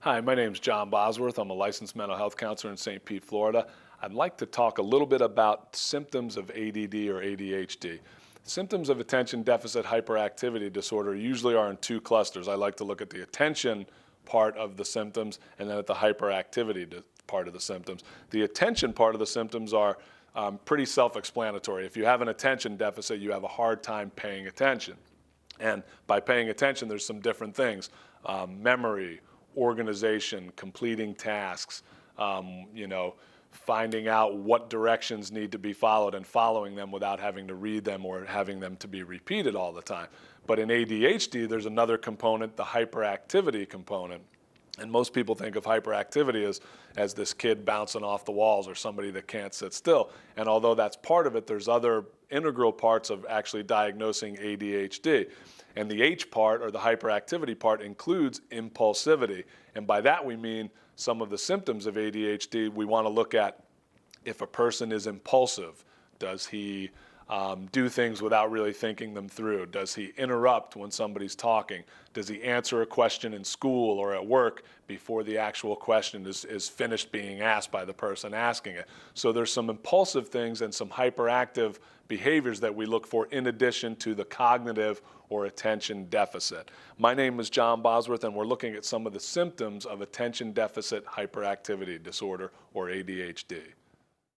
Hi, my name is John Bosworth. I'm a licensed mental health counselor in St. Pete, Florida. I'd like to talk a little bit about symptoms of ADD or ADHD. Symptoms of attention deficit hyperactivity disorder usually are in two clusters. I like to look at the attention part of the symptoms and then at the hyperactivity part of the symptoms. The attention part of the symptoms are pretty self-explanatory. If you have an attention deficit, you have a hard time paying attention. And by paying attention, there's some different things. Memory, organization, completing tasks, finding out what directions need to be followed and following them without having to read them or having them to be repeated all the time. But in ADHD, there's another component, the hyperactivity component. And most people think of hyperactivity as this kid bouncing off the walls or somebody that can't sit still. And although that's part of it, there's other integral parts of actually diagnosing ADHD. And the H part, or the hyperactivity part, includes impulsivity. And by that we mean some of the symptoms of ADHD. We want to look at if a person is impulsive. Does he do things without really thinking them through? Does he interrupt when somebody's talking? Does he answer a question in school or at work before the actual question is finished being asked by the person asking it? So there's some impulsive things and some hyperactive behaviors that we look for in addition to the cognitive or attention deficit. My name is John Bosworth, and we're looking at some of the symptoms of attention deficit hyperactivity disorder, or ADHD.